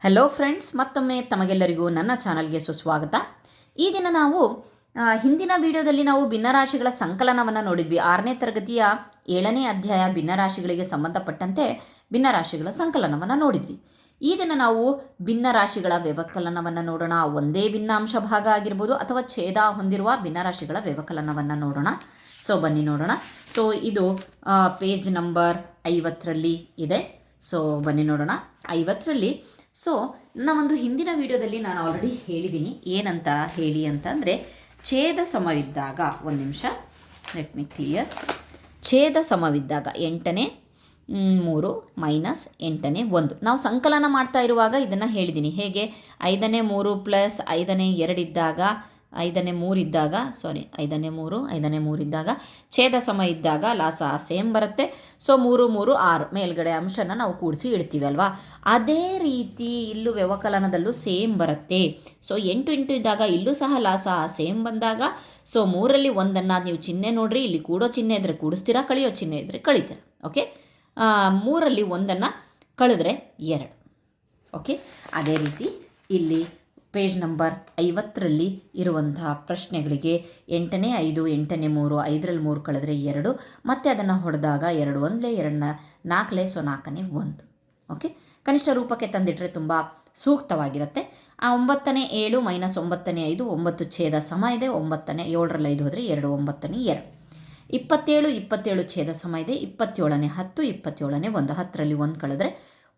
Hello friends, ಮತ್ತೊಮ್ಮೆ ತಮಗೆಲ್ಲರಿಗೂ ನನ್ನ ಚಾನಲ್ಗೆ ಸುಸ್ವಾಗತ. ಈ ದಿನ ನಾವು ಹಿಂದಿನ ವಿಡಿಯೋದಲ್ಲಿ ನಾವು ಭಿನ್ನರಾಶಿಗಳ ಸಂಕಲನವನ್ನು ನೋಡಿದ್ವಿ. 6ನೇ ತರಗತಿಯ 7ನೇ ಅಧ್ಯಾಯ ಭಿನ್ನರಾಶಿಗಳಿಗೆ ಸಂಬಂಧಪಟ್ಟಂತೆ ಭಿನ್ನರಾಶಿಗಳ ಸಂಕಲನವನ್ನು ನೋಡಿದ್ವಿ. ಈ ದಿನ ನಾವು ಭಿನ್ನರಾಶಿಗಳ ವ್ಯವಕಲನವನ್ನು ನೋಡೋಣ. ಒಂದೇ ಭಿನ್ನಾಂಶ ಭಾಗ ಆಗಿರ್ಬೋದು ಅಥವಾ ಛೇದ ಹೊಂದಿರುವ ಭಿನ್ನರಾಶಿಗಳ ವ್ಯವಕಲನವನ್ನು ನೋಡೋಣ. ಸೊ ಬನ್ನಿ ನೋಡೋಣ. ಸೊ ಇದು ಪೇಜ್ ನಂಬರ್ 50ರಲ್ಲಿ ಇದೆ. ಸೊ ಬನ್ನಿ ನೋಡೋಣ. 50ರಲ್ಲಿ ಸೊ ನನ್ನ ಒಂದು ಹಿಂದಿನ ವಿಡಿಯೋದಲ್ಲಿ ನಾನು ಆಲ್ರೆಡಿ ಹೇಳಿದ್ದೀನಿ ಏನಂತ ಹೇಳಿ ಅಂತಂದರೆ, ಛೇದ ಸಮವಿದ್ದಾಗ, ಒಂದು ನಿಮಿಷ ಲೆಟ್ ಮಿ ಕ್ಲಿಯರ್. ಛೇದ ಸಮವಿದ್ದಾಗ 8ನೇ 3 ಮೈನಸ್ 8ನೇ 1 ನಾವು ಸಂಕಲನ ಮಾಡ್ತಾ ಇರುವಾಗ ಇದನ್ನು ಹೇಳಿದ್ದೀನಿ. ಹೇಗೆ 5ನೇ 3 ಪ್ಲಸ್ 5ನೇ 2 ಇದ್ದಾಗ 5ನೇ 3 ಇದ್ದಾಗ 5ನೇ 3 ಇದ್ದಾಗ ಛೇದ ಸಮ ಇದ್ದಾಗ ಲಾಸ ಸೇಮ್ ಬರುತ್ತೆ. ಸೊ 3 3 6 ಮೇಲ್ಗಡೆ ಅಂಶನ ನಾವು ಕೂಡಿಸಿ ಇಡ್ತೀವಿ ಅಲ್ವಾ. ಅದೇ ರೀತಿ ಇಲ್ಲೂ ವ್ಯವಕಲನದಲ್ಲೂ ಸೇಮ್ ಬರುತ್ತೆ. ಸೊ 8 8 ಇದ್ದಾಗ ಇಲ್ಲೂ ಸಹ ಲಾಸ ಸೇಮ್ ಬಂದಾಗ ಸೊ 3ರಲ್ಲಿ 1ಅನ್ನು ನೀವು ಚಿಹ್ನೆ ನೋಡ್ರಿ, ಇಲ್ಲಿ ಕೂಡೋ ಚಿಹ್ನೆ ಇದ್ದರೆ ಕೂಡಿಸ್ತೀರಾ, ಕಳಿಯೋ ಚಿಹ್ನೆ ಇದ್ದರೆ ಕಳಿತೀರಾ. ಓಕೆ, 3ರಲ್ಲಿ 1ಅನ್ನು ಕಳೆದ್ರೆ 2. ಓಕೆ, ಅದೇ ರೀತಿ ಇಲ್ಲಿ ಪೇಜ್ ನಂಬರ್ 50ರಲ್ಲಿ ಇರುವಂತಹ ಪ್ರಶ್ನೆಗಳಿಗೆ 8ನೇ 5 8ನೇ 3 5ರಲ್ಲಿ 3 ಕಳೆದ್ರೆ 2, ಮತ್ತು ಅದನ್ನು ಹೊಡೆದಾಗ 2 1 2 4 ಸೊ 4ನೇ 1. ಓಕೆ, ಕನಿಷ್ಠ ರೂಪಕ್ಕೆ ತಂದಿಟ್ಟರೆ ತುಂಬ ಸೂಕ್ತವಾಗಿರುತ್ತೆ. ಆ 9ನೇ 7 ಮೈನಸ್ 9ನೇ 5 9 ಛೇದ ಸಮ ಇದೆ. 9ನೇ 7ರಲ್ಲಿ 5 ಹೋದರೆ 2 9ನೇ 2. 27 27 ಛೇದ ಸಮ ಇದೆ. 27ನೇ 10 27ನೇ 1 10ರಲ್ಲಿ 1 ಕಳೆದ್ರೆ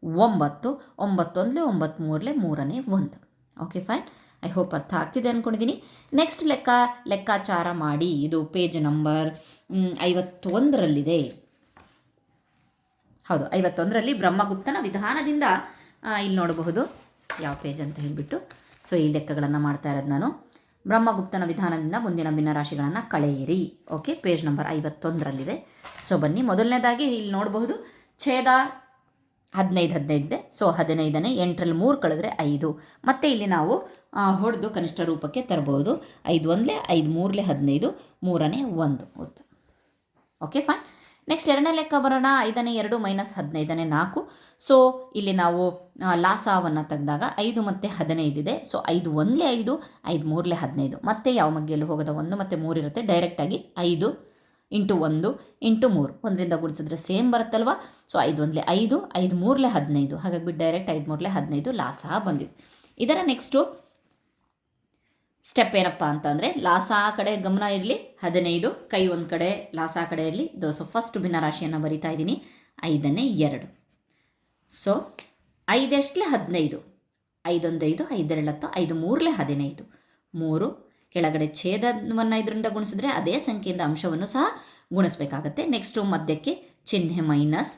9 9 1 9 3ನೇ 1. ಓಕೆ ಫೈನ್, ಐ ಹೋಪ್ ಅರ್ಥ ಆಗ್ತಿದೆ ಅಂದ್ಕೊಂಡಿದ್ದೀನಿ. ನೆಕ್ಸ್ಟ್ ಲೆಕ್ಕಾಚಾರ ಮಾಡಿ. ಇದು ಪೇಜ್ ನಂಬರ್ 51ರಲ್ಲಿದೆ. ಹೌದು, 51ರಲ್ಲಿ ಬ್ರಹ್ಮಗುಪ್ತನ ವಿಧಾನದಿಂದ ಇಲ್ಲಿ ನೋಡಬಹುದು ಯಾವ ಪೇಜ್ ಅಂತ ಹೇಳಿಬಿಟ್ಟು. ಸೊ ಈ ಲೆಕ್ಕಗಳನ್ನು ಮಾಡ್ತಾ ಇರೋದು ನಾನು. ಬ್ರಹ್ಮಗುಪ್ತನ ವಿಧಾನದಿಂದ ಮುಂದಿನ ಭಿನ್ನರಾಶಿಗಳನ್ನು ಕಳೆಯಿರಿ. ಓಕೆ, ಪೇಜ್ ನಂಬರ್ 51ರಲ್ಲಿದೆ. ಸೊ ಬನ್ನಿ, ಮೊದಲನೇದಾಗಿ ಇಲ್ಲಿ ನೋಡಬಹುದು ಛೇದ 15 15 ಇದೆ. ಸೊ 15ನೇ 8ರಲ್ಲಿ 3 ಕಳೆದ್ರೆ 5. ಮತ್ತು ಇಲ್ಲಿ ನಾವು ಹೊಡೆದು ಕನಿಷ್ಠ ರೂಪಕ್ಕೆ ತರಬಹುದು. 5 1 5 3 15 3ನೇ 1. Okay fine. ನೆಕ್ಸ್ಟ್ ಎರಡನೇ ಲೆಕ್ಕ ಬರೋಣ. 5ನೇ 2 ಮೈನಸ್ 15ನೇ 4. ಸೊ ಇಲ್ಲಿ ನಾವು ಲಾಸವನ್ನು ತೆಗೆದಾಗ 5 ಮತ್ತು 15 ಇದೆ. ಸೊ 5 1 5 5 3 15 ಮತ್ತೆ ಯಾವ ಮಗ್ಗೆಯಲ್ಲೂ ಹೋಗೋದ 1 ಮತ್ತು 3 ಇರುತ್ತೆ. ಡೈರೆಕ್ಟಾಗಿ 5 ಇಂಟು 1 ಇಂಟು 3 ಒಂದರಿಂದ ಗುಣಿಸಿದ್ರೆ ಸೇಮ್ ಬರುತ್ತಲ್ವ. ಸೊ 5 1 5 5 3 15 ಹಾಗಾಗಿ ಡೈರೆಕ್ಟ್ 5 3 15 ಲಾಸ ಬಂದಿದೆ. ಇದರ ನೆಕ್ಸ್ಟು ಸ್ಟೆಪ್ ಏನಪ್ಪ ಅಂತಂದರೆ, ಲಾಸ ಕಡೆ ಗಮನ ಇರಲಿ, 15 ಕೈ ಒಂದು ಕಡೆ ಲಾಸ ಕಡೆ ಇರಲಿ. ಸೊ ಫಸ್ಟ್ ಭಿನ್ನರಾಶಿಯನ್ನು ಬರಿತಾ ಇದ್ದೀನಿ. 5ನೇ 2. ಸೊ 5 ಎಷ್ಟಲೆ 15 5 1 5 5 2 10 5 3 15 3 ಕೆಳಗಡೆ ಛೇದವನ್ನು ಇದರಿಂದ ಗುಣಿಸಿದ್ರೆ ಅದೇ ಸಂಖ್ಯೆಯಿಂದ ಅಂಶವನ್ನು ಸಹ ಗುಣಿಸಬೇಕಾಗತ್ತೆ. ನೆಕ್ಸ್ಟು ಮಧ್ಯಕ್ಕೆ ಚಿಹ್ನೆ ಮೈನಸ್.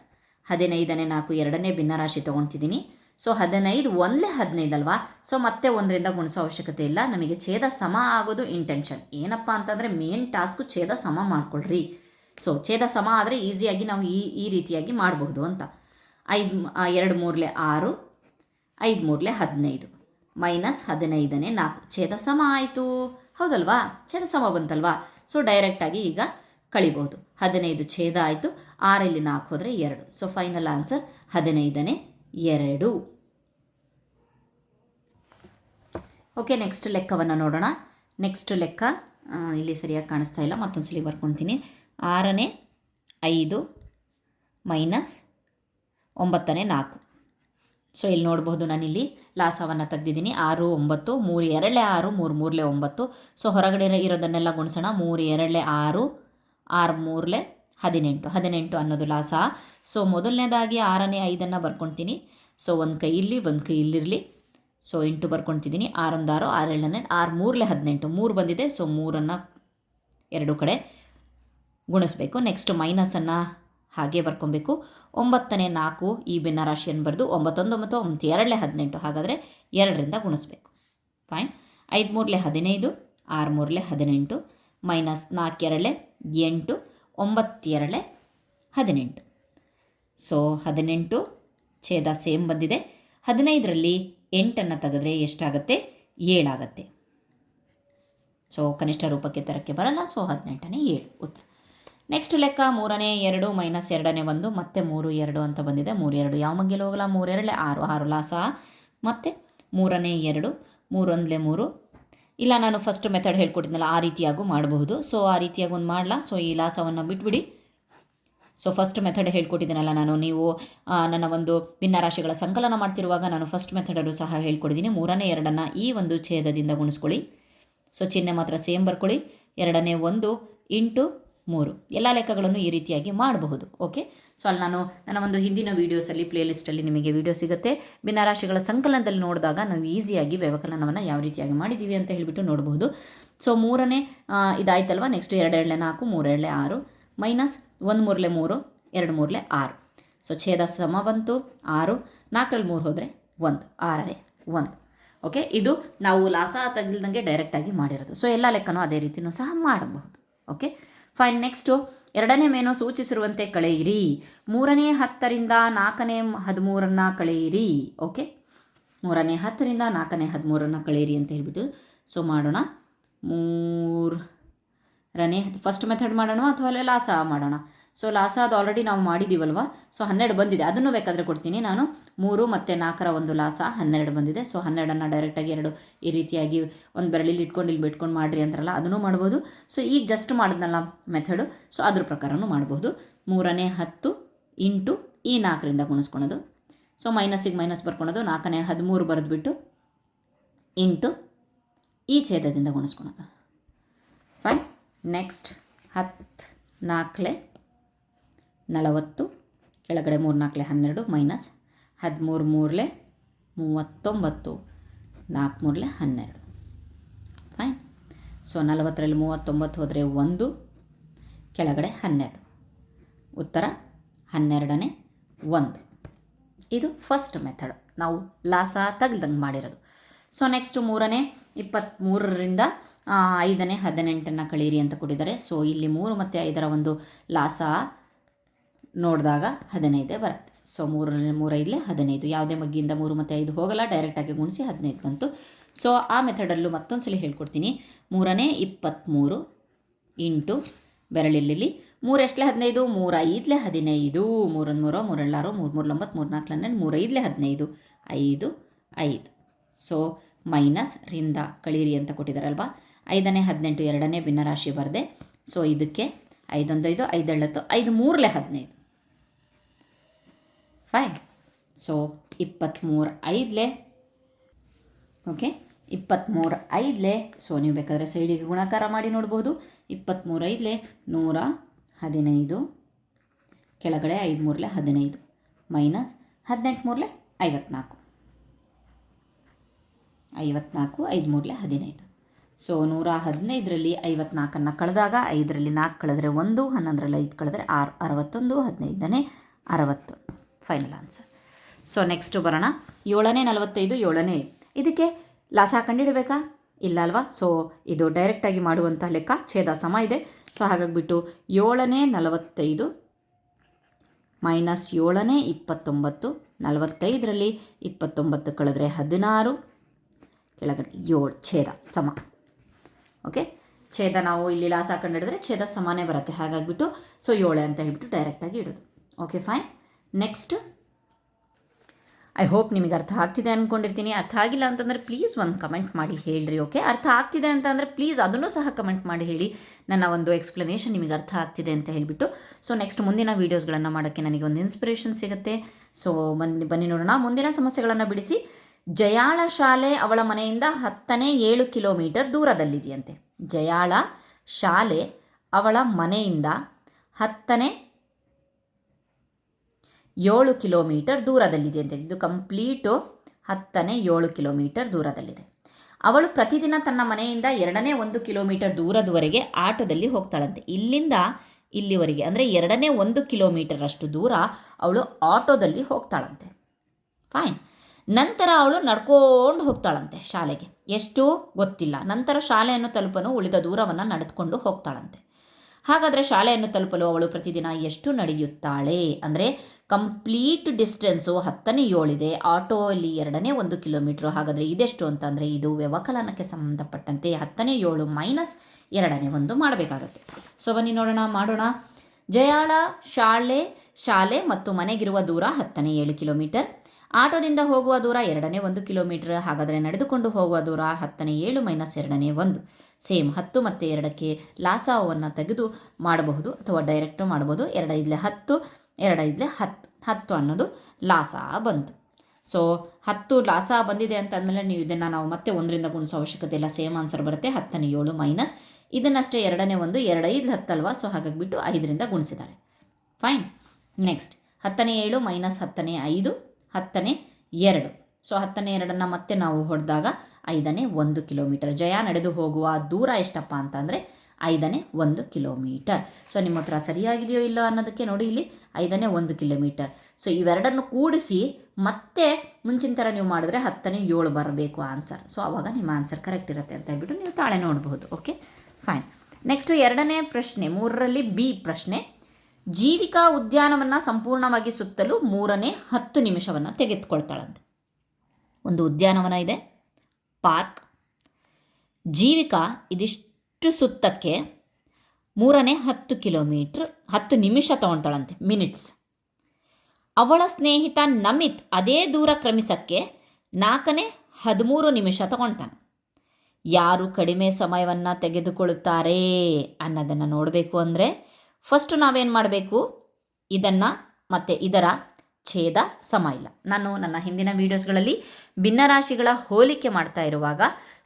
15ನೇ 4 ಎರಡನೇ ಭಿನ್ನರಾಶಿ ತೊಗೊಳ್ತಿದ್ದೀನಿ. ಸೊ 15 1 15 ಅಲ್ವಾ. ಸೊ ಮತ್ತೆ 1ರಿಂದ ಗುಣಿಸೋ ಅವಶ್ಯಕತೆ ಇಲ್ಲ. ನಮಗೆ ಛೇದ ಸಮ ಆಗೋದು ಇಂಟೆನ್ಷನ್. ಏನಪ್ಪ ಅಂತಂದರೆ ಮೇನ್ ಟಾಸ್ಕು ಛೇದ ಸಮ ಮಾಡ್ಕೊಳ್ರಿ. ಸೊ ಛೇದ ಸಮ ಆದರೆ ಈಸಿಯಾಗಿ ನಾವು ಈ ರೀತಿಯಾಗಿ ಮಾಡಬಹುದು ಅಂತ. 5 2 3 6 5 3 15 ಮೈನಸ್ 15ನೇ 4 ಛೇದ ಸಮ ಆಯಿತು, ಹೌದಲ್ವಾ. ಛೇದ ಸಮ ಬಂತಲ್ವಾ. ಸೊ ಡೈರೆಕ್ಟಾಗಿ ಈಗ ಕಳಿಬಹುದು. 15 ಛೇದ ಆಯಿತು, 6ರಲ್ಲಿ 4 ಹೋದರೆ 2. ಸೊ ಫೈನಲ್ ಆನ್ಸರ್ 15ನೇ 2. ಓಕೆ, ನೆಕ್ಸ್ಟ್ ಲೆಕ್ಕವನ್ನು ನೋಡೋಣ. ನೆಕ್ಸ್ಟ್ ಲೆಕ್ಕ ಇಲ್ಲಿ ಸರಿಯಾಗಿ ಕಾಣಿಸ್ತಾ ಇಲ್ಲ, ಮತ್ತೊಂದು ಸಲ ಬರ್ಕೊಳ್ತೀನಿ. 6ನೇ 5 ಮೈನಸ್ 9ನೇ 4. ಸೊ ಇಲ್ಲಿ ನೋಡ್ಬೋದು, ನಾನಿಲ್ಲಿ ಲಾಸವನ್ನು ತೆಗೆದಿದ್ದೀನಿ. 6 9 3 2 6 3 3 9. ಸೊ ಹೊರಗಡೆ ಇರೋದನ್ನೆಲ್ಲ ಗುಣಿಸೋಣ. 3 2 6 6 3 18 18 ಅನ್ನೋದು ಲಾಸ. ಸೊ ಮೊದಲನೇದಾಗಿ 6ನೇ 5ಅನ್ನು ಬರ್ಕೊಳ್ತೀನಿ. ಸೊ ಒಂದು ಕೈ ಇಲ್ಲಿ ಒಂದು ಕೈ ಇಲ್ಲಿರಲಿ. ಸೊ 8 ಬರ್ಕೊಳ್ತಿದ್ದೀನಿ. 6 1 6 6 7 6 3 18 3 ಬಂದಿದೆ. ಸೊ 3ಅನ್ನು ಎರಡು ಕಡೆ ಗುಣಿಸ್ಬೇಕು. ನೆಕ್ಸ್ಟ್ ಮೈನಸನ್ನು ಹಾಗೆ ಬರ್ಕೊಬೇಕು. 9ನೇ 4 ಈ ಭಿನ್ನರಾಶಿಯನ್ನು ಬರೆದು 9 1 9 9 2 18 ಹಾಗಾದರೆ 2ರಿಂದ ಗುಣಿಸ್ಬೇಕು. ಫೈನ್. 5 3 15 6 3 18 ಮೈನಸ್ 4 2 8 9 2 18. ಸೊ 18 ಛೇದ ಸೇಮ್ ಬಂದಿದೆ. 15ರಲ್ಲಿ 8ಅನ್ನು ತೆಗೆದ್ರೆ ಎಷ್ಟಾಗುತ್ತೆ? 7 ಆಗುತ್ತೆ. ಸೊ ಕನಿಷ್ಠ ರೂಪಕ್ಕೆ ತರಕ್ಕೆ ಬರಲ್ಲ. ಸೊ 18ನೇ 7 ಉತ್ತರ. ನೆಕ್ಸ್ಟ್ ಲೆಕ್ಕ 3ನೇ 2 ಮೈನಸ್ 2ನೇ 1 ಮತ್ತೆ 3 2 ಅಂತ ಬಂದಿದೆ. 3 2 ಯಾವ ಮಗ್ಗೆಯಲ್ಲಿ ಹೋಗಲ್ಲ. 3 2 6 6 ಲಾಸ ಮತ್ತು 3ನೇ 2, 3 3, ಇಲ್ಲ ನಾನು ಫಸ್ಟ್ ಮೆಥಡ್ ಹೇಳ್ಕೊಟ್ಟಿದ್ನಲ್ಲ ಆ ರೀತಿಯಾಗೂ ಮಾಡಬಹುದು. ಸೊ ಆ ರೀತಿಯಾಗಿ ಒಂದು ಮಾಡಲ. ಸೊ ಈ ಲಾಸವನ್ನು ಬಿಟ್ಬಿಡಿ. ಸೊ ಫಸ್ಟ್ ಮೆಥಡ್ ಹೇಳ್ಕೊಟ್ಟಿದ್ದೀನಲ್ಲ ನಾನು, ನೀವು ನನ್ನ ಒಂದು ಭಿನ್ನರಾಶಿಗಳ ಸಂಕಲನ ಮಾಡ್ತಿರುವಾಗ ನಾನು ಫಸ್ಟ್ ಮೆಥಡಲ್ಲೂ ಸಹ ಹೇಳ್ಕೊಟ್ಟಿದ್ದೀನಿ. 3ನೇ 2 ಈ ಒಂದು ಛೇದದಿಂದ ಗುಣಿಸ್ಕೊಳ್ಳಿ. ಸೊ ಚಿಹ್ನೆ ಮಾತ್ರ ಸೇಮ್ ಬರ್ಕೊಳ್ಳಿ. 2ನೇ 1 ಇಂಟು 3 ಎಲ್ಲ ಲೆಕ್ಕಗಳನ್ನು ಈ ರೀತಿಯಾಗಿ ಮಾಡಬಹುದು. ಓಕೆ, ಸೊ ಅಲ್ಲಿ ನಾನು ನನ್ನ ಒಂದು ಹಿಂದಿನ ವೀಡಿಯೋಸಲ್ಲಿ ಪ್ಲೇಲಿಸ್ಟಲ್ಲಿ ನಿಮಗೆ ವೀಡಿಯೋ ಸಿಗುತ್ತೆ. ಭಿನ್ನರಾಶಿಗಳ ಸಂಕಲನದಲ್ಲಿ ನೋಡಿದಾಗ ನಾವು ಈಸಿಯಾಗಿ ವ್ಯವಕಲನವನ್ನು ಯಾವ ರೀತಿಯಾಗಿ ಮಾಡಿದ್ದೀವಿ ಅಂತ ಹೇಳಿಬಿಟ್ಟು ನೋಡಬಹುದು. ಸೊ 3ನೇ ಇದಾಯ್ತಲ್ವ. Next 2 2 4, 3 2 6 minus 1 3 3, 2 3 6. ಸೊ ಛೇದ ಸಮ ಬಂತು 6, 4ರಲ್ಲಿ 3 ಹೋದರೆ 1, 6ನೇ 1. ಓಕೆ, ಇದು ನಾವು ಲಾಸ ತಗಿಲ್ದಂಗೆ ಡೈರೆಕ್ಟಾಗಿ ಮಾಡಿರೋದು. ಸೊ ಎಲ್ಲ ಲೆಕ್ಕನೂ ಅದೇ ರೀತಿಯೂ ಸಹ ಮಾಡಬಹುದು. Okay fine. ನೆಕ್ಸ್ಟು 2ನೇ ಮೇನು ಸೂಚಿಸಿರುವಂತೆ ಕಳೆಯಿರಿ. 3ನೇ 10ರಿಂದ 4ನೇ 13 ಕಳೆಯಿರಿ. ಓಕೆ, 3ನೇ 10ರಿಂದ 4ನೇ 13 ಕಳೆಯಿರಿ ಅಂತ ಹೇಳ್ಬಿಟ್ಟು ಸೊ ಮಾಡೋಣ. 3ನೇ ಫಸ್ಟ್ ಮೆಥಡ್ ಮಾಡೋಣ ಅಥವಾ ಅಲ್ಲೇ ಲಾಸ ಮಾಡೋಣ. ಸೊ ಲಾಸ ಅದು ಆಲ್ರೆಡಿ ನಾವು ಮಾಡಿದ್ದೀವಲ್ವ. ಸೊ 12 ಬಂದಿದೆ, ಅದನ್ನು ಬೇಕಾದರೆ ಕೊಡ್ತೀನಿ ನಾನು. 3 ಮತ್ತು 4ರ ಒಂದು ಲಾಸ 12 ಬಂದಿದೆ. ಸೊ 12ನ್ನು ಡೈರೆಕ್ಟಾಗಿ 2 ಈ ರೀತಿಯಾಗಿ ಒಂದು ಬೆರಳಿಲಿ ಇಟ್ಕೊಂಡು ಇಲ್ಲಿ ಬಿಟ್ಕೊಂಡು ಮಾಡಿರಿ ಅಂತಾರಲ್ಲ, ಅದನ್ನು ಮಾಡ್ಬೋದು. ಸೊ ಈಗ ಜಸ್ಟ್ ಮಾಡಿದ್ನಲ್ಲ ಮೆಥಡು, ಸೊ ಅದ್ರ ಪ್ರಕಾರನೂ ಮಾಡ್ಬೋದು. 3ನೇ 10 ಇಂಟು ಈ 4ರಿಂದ ಗುಣಿಸ್ಕೊಳೋದು. So ಮೈನಸ್ಸಿಗೆ minus ಬರ್ಕೊಳೋದು. 4ನೇ 13 ಬರೆದ್ಬಿಟ್ಟು ಇಂಟು ಈ ಛೇದದಿಂದ ಗುಣಿಸ್ಕೊಳೋದು. ಫೈನ್. ನೆಕ್ಸ್ಟ್ 10 4 40, ಕೆಳಗಡೆ 3 4 12 ಮೈನಸ್ 13 3 39, 4 3 12. ಫೈನ್. ಸೊ 40ರಲ್ಲಿ 39 ಹೋದರೆ 1, ಕೆಳಗಡೆ 12. ಉತ್ತರ 12ನೇ 1. ಇದು ಫಸ್ಟ್ ಮೆಥಡ್, ನಾವು ಲಾಸ ತಗಲ್ದಂಗೆ ಮಾಡಿರೋದು. ಸೊ ನೆಕ್ಸ್ಟ್ 3ನೇ 23ರಿಂದ 5ನೇ 18 ಕಳೀರಿ ಅಂತ ಕೊಟ್ಟಿದ್ದಾರೆ. ಸೊ ಇಲ್ಲಿ 3 ಮತ್ತು 5ರ ಒಂದು ಲಾಸ ನೋಡಿದಾಗ 15 ಬರುತ್ತೆ. ಸೊ 3ರಲ್ಲಿ 3 5 15, ಯಾವುದೇ ಮಗ್ಗಿಯಿಂದ 3 ಮತ್ತು 5 ಹೋಗಲ್ಲ, ಡೈರೆಕ್ಟಾಗಿ ಗುಣಿಸಿ 15 ಬಂತು. ಸೊ ಆ ಮೆಥಡಲ್ಲೂ ಮತ್ತೊಂದು ಸಲ ಹೇಳ್ಕೊಡ್ತೀನಿ. 3ನೇ 23 ಇಂಟು ಬೆರಳಿಲ್ಲಿ 3 ಎಷ್ಟಲೇ 15, 3 5 15, 3 3 3 6 3 3 9 3 4 12, 3 5 15, 5 5. ಸೊ ಮೈನಸ್ ರಿಂದ ಕಳೀರಿ ಅಂತ ಕೊಟ್ಟಿದ್ದಾರಲ್ವ. 5ನೇ 18 2ನೇ ಭಿನ್ನರಾಶಿ ಬರದೆ. ಸೊ ಇದಕ್ಕೆ 5 1 5 5 7 5 3 15. ಫೈನ್. ಸೊ 23 5. ಓಕೆ, 23 5. ಸೊ ನೀವು ಬೇಕಾದರೆ ಸೈಡಿಗೆ ಗುಣಾಕಾರ ಮಾಡಿ ನೋಡ್ಬೋದು. 23 5 115, ಕೆಳಗಡೆ 5 3 15 ಮೈನಸ್ 18 3 54, 54 5 3 15. ಸೊ 115ರಲ್ಲಿ 54ನ್ನು ಕಳೆದಾಗ 5ರಲ್ಲಿ 4 ಕಳೆದ್ರೆ 1, 11ರಲ್ಲಿ 5 ಕಳೆದ್ರೆ 6, 61, 15ನೇ 60. Final answer. ಸೊ ನೆಕ್ಸ್ಟು ಬರೋಣ. 7ನೇ 45, 7ನೇ ಇದಕ್ಕೆ ಲಾಸ ಕಂಡಿಡಬೇಕಾ? ಇಲ್ಲ ಅಲ್ವಾ. ಸೊ ಇದು ಡೈರೆಕ್ಟಾಗಿ ಮಾಡುವಂಥ ಲೆಕ್ಕ. ಛೇದ ಸಮ ಇದೆ. ಸೊ ಹಾಗಾಗಿಬಿಟ್ಟು 7ನೇ 45 ಮೈನಸ್ 7ನೇ 29, 45ರಲ್ಲಿ 29 ಕಳೆದ್ರೆ 16, ಕೆಳಗಡೆ 7, ಛೇದ ಸಮ. ಓಕೆ, ಛೇದ ನಾವು ಇಲ್ಲಿ ಲಾಸ ಕಂಡಿಡಿದ್ರೆ ಛೇದ ಸಮಾನೇ ಬರುತ್ತೆ. ಹಾಗಾಗಿಬಿಟ್ಟು ಸೊ 7 ಅಂತ ಹೇಳ್ಬಿಟ್ಟು ಡೈರೆಕ್ಟಾಗಿ ಇಡೋದು. Okay fine. Next, I hope ನಿಮಗೆ ಅರ್ಥ ಆಗ್ತಿದೆ ಅಂದ್ಕೊಂಡಿರ್ತೀನಿ. ಅರ್ಥ ಆಗಿಲ್ಲ ಅಂತಂದರೆ ಪ್ಲೀಸ್ ಒಂದು ಕಮೆಂಟ್ ಮಾಡಿ ಹೇಳಿರಿ. ಓಕೆ, ಅರ್ಥ ಆಗ್ತಿದೆ ಅಂತ ಅಂದರೆ ಪ್ಲೀಸ್ ಅದನ್ನು ಸಹ ಕಮೆಂಟ್ ಮಾಡಿ ಹೇಳಿ. ನನ್ನ ಒಂದು ಎಕ್ಸ್ಪ್ಲನೇಷನ್ ನಿಮಗೆ ಅರ್ಥ ಆಗ್ತಿದೆ ಅಂತ ಹೇಳಿಬಿಟ್ಟು. ಸೊ ನೆಕ್ಸ್ಟ್ ಮುಂದಿನ ವೀಡಿಯೋಸ್ಗಳನ್ನು ಮಾಡೋಕ್ಕೆ ನನಗೆ ಒಂದು ಇನ್ಸ್ಪಿರೇಷನ್ ಸಿಗುತ್ತೆ. ಸೊ ಬನ್ನಿ ನೋಡೋಣ. ಮುಂದಿನ ಸಮಸ್ಯೆಗಳನ್ನು ಬಿಡಿಸಿ. ಜಯಾಳ ಶಾಲೆ ಅವಳ ಮನೆಯಿಂದ 10ನೇ 7 ಕಿಲೋಮೀಟರ್ ದೂರದಲ್ಲಿದೆಯಂತೆ. ಜಯಾಳ ಶಾಲೆ ಅವಳ ಮನೆಯಿಂದ 10ನೇ 7 ಕಿಲೋಮೀಟರ್ ದೂರದಲ್ಲಿದೆ ಅಂತ. ಇದು ಕಂಪ್ಲೀಟು 10ನೇ 7 ಕಿಲೋಮೀಟರ್ ದೂರದಲ್ಲಿದೆ. ಅವಳು ಪ್ರತಿದಿನ ತನ್ನ ಮನೆಯಿಂದ 2ನೇ 1 ಕಿಲೋಮೀಟರ್ ದೂರದವರೆಗೆ ಆಟೋದಲ್ಲಿ ಹೋಗ್ತಾಳಂತೆ. ಇಲ್ಲಿಂದ ಇಲ್ಲಿವರೆಗೆ ಅಂದರೆ 2ನೇ 1 ಕಿಲೋಮೀಟರ್ ಅಷ್ಟು ದೂರ ಅವಳು ಆಟೋದಲ್ಲಿ ಹೋಗ್ತಾಳಂತೆ. ಫೈನ್. ನಂತರ ಅವಳು ನಡ್ಕೊಂಡು ಹೋಗ್ತಾಳಂತೆ ಶಾಲೆಗೆ. ಎಷ್ಟು ಗೊತ್ತಿಲ್ಲ. ನಂತರ ಶಾಲೆಯನ್ನು ತಲುಪಲು ಉಳಿದ ದೂರವನ್ನು ನಡೆದುಕೊಂಡು ಹೋಗ್ತಾಳಂತೆ. ಹಾಗಾದರೆ ಶಾಲೆಯನ್ನು ತಲುಪಲು ಅವಳು ಪ್ರತಿದಿನ ಎಷ್ಟು ನಡೆಯುತ್ತಾಳೆ? ಅಂದರೆ ಕಂಪ್ಲೀಟ್ ಡಿಸ್ಟೆನ್ಸು 10ನೇ 7 ಇದೆ, ಆಟೋ ಅಲ್ಲಿ 2ನೇ 1 ಕಿಲೋಮೀಟ್ರು. ಹಾಗಾದರೆ ಇದೆಷ್ಟು ಅಂತಂದರೆ ಇದು ವ್ಯವಕಲನಕ್ಕೆ ಸಂಬಂಧಪಟ್ಟಂತೆ 10ನೇ 7 ಮೈನಸ್ 2ನೇ 1 ಮಾಡಬೇಕಾಗತ್ತೆ. ಸೊ ಬನ್ನಿ ನೋಡೋಣ, ಮಾಡೋಣ. ಜಯಾಳ ಶಾಲೆ ಮತ್ತು ಮನೆಗಿರುವ ದೂರ 10ನೇ 7 ಕಿಲೋಮೀಟರ್. ಆಟೋದಿಂದ ಹೋಗುವ ದೂರ 2ನೇ 1 ಕಿಲೋಮೀಟರ್. ಹಾಗಾದರೆ ನಡೆದುಕೊಂಡು ಹೋಗುವ ದೂರ 10ನೇ 7 ಮೈನಸ್ 2ನೇ 1. ಸೇಮ್ 10 ಮತ್ತು 2ಕ್ಕೆ ಲಾಸಾವನ್ನು ತೆಗೆದು ಮಾಡಬಹುದು ಅಥವಾ ಡೈರೆಕ್ಟು ಮಾಡ್ಬೋದು. 2 5 10, 2 5 10, 10 ಅನ್ನೋದು ಲಾಸ ಬಂತು. ಸೊ 10 ಲಾಸ ಬಂದಿದೆ ಅಂತಂದಮೇಲೆ ನೀವು ಇದನ್ನು ನಾವು ಮತ್ತೆ 1ರಿಂದ ಗುಣಿಸೋ ಅವಶ್ಯಕತೆ ಇಲ್ಲ, ಸೇಮ್ ಆನ್ಸರ್ ಬರುತ್ತೆ. 10ನೇ 7 ಮೈನಸ್ ಇದನ್ನಷ್ಟೇ 2ನೇ 1, 2 5 10 ಅಲ್ವಾ, ಸೊ ಹಾಗಾಗಿಬಿಟ್ಟು 5ರಿಂದ ಗುಣಿಸಿದ್ದಾರೆ. ಫೈನ್. ನೆಕ್ಸ್ಟ್ 10ನೇ 7 ಮೈನಸ್ 10ನೇ 5, 10ನೇ 2. ಸೊ 10ನೇ 2 ಮತ್ತೆ ನಾವು ಹೊಡೆದಾಗ 5ನೇ 1 ಕಿಲೋಮೀಟರ್. ಜಯ ನಡೆದು ಹೋಗುವ ದೂರ ಎಷ್ಟಪ್ಪ ಅಂತಂದರೆ 5ನೇ 1 ಕಿಲೋಮೀಟರ್. ಸೊ ನಿಮ್ಮ ಹತ್ರ ಸರಿಯಾಗಿದೆಯೋ ಇಲ್ಲ ಅನ್ನೋದಕ್ಕೆ ನೋಡಿ, ಇಲ್ಲಿ 5ನೇ 1 ಕಿಲೋಮೀಟರ್. ಸೊ ಇವೆರಡನ್ನು ಕೂಡಿಸಿ ಮತ್ತೆ ಮುಂಚಿನ ಥರ ನೀವು ಮಾಡಿದ್ರೆ 10ನೇ 7 ಬರಬೇಕು ಆನ್ಸರ್. ಸೊ ಆವಾಗ ನಿಮ್ಮ ಆನ್ಸರ್ ಕರೆಕ್ಟ್ ಇರುತ್ತೆ ಅಂತ ಹೇಳ್ಬಿಟ್ಟು ನೀವು ತಾಳೆ ನೋಡಬಹುದು. Okay, fine. ನೆಕ್ಸ್ಟು 2ನೇ ಪ್ರಶ್ನೆ, 3ರಲ್ಲಿ ಬಿ ಪ್ರಶ್ನೆ. ಜೀವಿಕಾ ಉದ್ಯಾನವನ್ನು ಸಂಪೂರ್ಣವಾಗಿ ಸುತ್ತಲು 3ನೇ 10 ನಿಮಿಷವನ್ನು ತೆಗೆದುಕೊಳ್ತಾಳಂತೆ. ಒಂದು ಉದ್ಯಾನವನ ಇದೆ, ಪಾರ್ಕ್. ಜೀವಿಕಾ ಇದಿಷ್ಟು ಸುತ್ತಕ್ಕೆ 3ನೇ 10 ಕಿಲೋಮೀಟ್ರ್ 10 ನಿಮಿಷ ತೊಗೊಳ್ತಾಳಂತೆ, ಮಿನಿಟ್ಸ್. ಅವಳ ಸ್ನೇಹಿತ ನಮಿತ್ ಅದೇ ದೂರ ಕ್ರಮಿಸಕ್ಕೆ 4ನೇ 13 ನಿಮಿಷ ತಗೊಳ್ತಾನೆ. ಯಾರು ಕಡಿಮೆ ಸಮಯವನ್ನು ತೆಗೆದುಕೊಳ್ಳುತ್ತಾರೆ ಅನ್ನೋದನ್ನು ನೋಡಬೇಕು ಅಂದರೆ ಫಸ್ಟು ನಾವೇನು ಮಾಡಬೇಕು, ಇದನ್ನು ಮತ್ತು ಇದರ ಛೇದ ಸಮ ಇಲ್ಲ. ನಾನು ನನ್ನ ಹಿಂದಿನ ವೀಡಿಯೋಸ್ಗಳಲ್ಲಿ ಭಿನ್ನರಾಶಿಗಳ ಹೋಲಿಕೆ ಮಾಡ್ತಾ ಇರುವಾಗ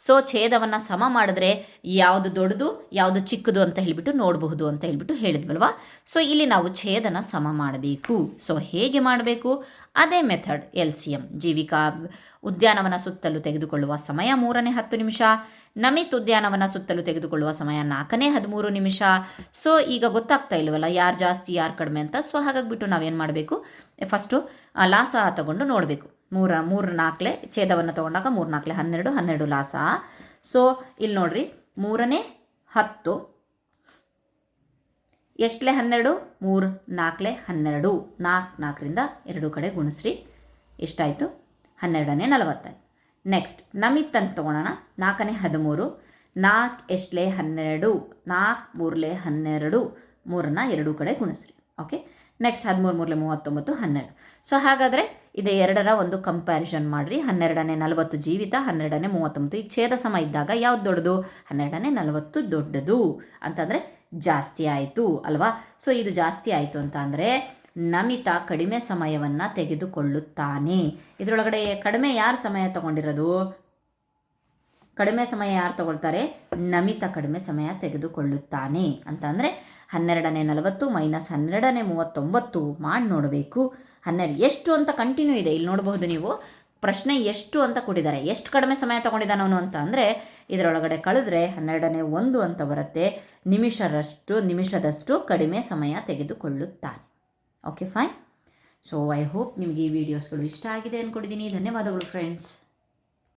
ಸೊ ಛೇದವನ್ನು ಸಮ ಮಾಡಿದ್ರೆ ಯಾವುದು ದೊಡ್ಡದು ಯಾವುದು ಚಿಕ್ಕದು ಅಂತ ಹೇಳಿಬಿಟ್ಟು ನೋಡಬಹುದು ಅಂತ ಹೇಳಿಬಿಟ್ಟು ಹೇಳಿದ್ವಲ್ವಾ. ಸೊ ಇಲ್ಲಿ ನಾವು ಛೇದನ ಸಮ ಮಾಡಬೇಕು. ಸೊ ಹೇಗೆ ಮಾಡಬೇಕು, ಅದೇ ಮೆಥಡ್ LCM. ಜೀವಿಕಾ ಉದ್ಯಾನವನ ಸುತ್ತಲೂ ತೆಗೆದುಕೊಳ್ಳುವ ಸಮಯ 3ನೇ 10 ನಿಮಿಷ, ನಮಿತ್ ಉದ್ಯಾನವನ ಸುತ್ತಲೂ ತೆಗೆದುಕೊಳ್ಳುವ ಸಮಯ 4ನೇ 13 ನಿಮಿಷ. ಸೊ ಈಗ ಗೊತ್ತಾಗ್ತಾ ಇಲ್ವಲ್ಲ ಯಾರು ಜಾಸ್ತಿ ಯಾರು ಕಡಿಮೆ ಅಂತ. ಸೊ ಹಾಗಾಗಿಬಿಟ್ಟು ನಾವೇನು ಮಾಡಬೇಕು, ಫಸ್ಟು ಲಾಸ ತಗೊಂಡು ನೋಡಬೇಕು. 3 4 ಛೇದವನ್ನು ತೊಗೊಂಡಾಗ 3 4 12, 12 ಲಾಸ. ಸೊ ಇಲ್ಲಿ ನೋಡ್ರಿ, 3ನೇ 10 ಎಷ್ಟಲೇ 12, 3 4 12, 4 4ರಿಂದ 2 ಕಡೆ ಗುಣಿಸ್ರಿ, ಎಷ್ಟಾಯಿತು, 12ನೇ 45. ನೆಕ್ಸ್ಟ್ ನಮಿತ್ ಅಂತ ತೊಗೊಳೋಣ, 4ನೇ 13, 4 ಎಷ್ಟಲೇ 12, 4 3 12, 3ನ್ನ 2 ಕಡೆ ಗುಣಿಸ್ರಿ. Okay, next 13 3 39, 12. ಸೊ ಹಾಗಾದರೆ ಇದು ಎರಡರ ಒಂದು ಕಂಪ್ಯಾರಿಸನ್ ಮಾಡಿರಿ. 12ನೇ 40 ಜೀವಿತ, 12ನೇ 39. ಈ ಛೇದ ಸಮ ಇದ್ದಾಗ ಯಾವ್ದು ದೊಡ್ಡದು, 12ನೇ 40 ದೊಡ್ಡದು ಅಂತಂದರೆ ಜಾಸ್ತಿ ಆಯಿತು ಅಲ್ವಾ. ಸೊ ಇದು ಜಾಸ್ತಿ ಆಯಿತು ಅಂತ ಅಂದರೆ ನಮಿತ ಕಡಿಮೆ ಸಮಯವನ್ನು ತೆಗೆದುಕೊಳ್ಳುತ್ತಾನೆ. ಇದರೊಳಗಡೆ ಕಡಿಮೆ ಯಾರು ಸಮಯ ತಗೊಂಡಿರೋದು, ಕಡಿಮೆ ಸಮಯ ಯಾರು ತಗೊಳ್ತಾರೆ, ನಮಿತ ಕಡಿಮೆ ಸಮಯ ತೆಗೆದುಕೊಳ್ಳುತ್ತಾನೆ ಅಂತ ಅಂದರೆ 12ನೇ 40 ಮೈನಸ್ 12ನೇ 39 ಮಾಡಿ ನೋಡಬೇಕು. 12 ಎಷ್ಟು ಅಂತ ಕಂಟಿನ್ಯೂ ಇದೆ, ಇಲ್ಲಿ ನೋಡಬಹುದು ನೀವು. ಪ್ರಶ್ನೆ ಎಷ್ಟು ಅಂತ ಕೊಟ್ಟಿದ್ದಾರೆ, ಎಷ್ಟು ಕಡಿಮೆ ಸಮಯ ತೊಗೊಂಡಿದ್ದಾನವನು ಅಂತ ಅಂದರೆ ಇದರೊಳಗಡೆ ಕಳೆದ್ರೆ 12ನೇ 1 ಅಂತ ಬರುತ್ತೆ. ನಿಮಿಷದಷ್ಟು ಕಡಿಮೆ ಸಮಯ ತೆಗೆದುಕೊಳ್ಳುತ್ತಾನೆ. Okay, fine. So I hope ನಿಮಗೆ ಈ ವಿಡಿಯೋಸ್ಗಳು ಇಷ್ಟ ಆಗಿದೆ ಅಂದ್ಕೊಂಡಿದ್ದೀನಿ. ಧನ್ಯವಾದಗಳು ಫ್ರೆಂಡ್ಸ್.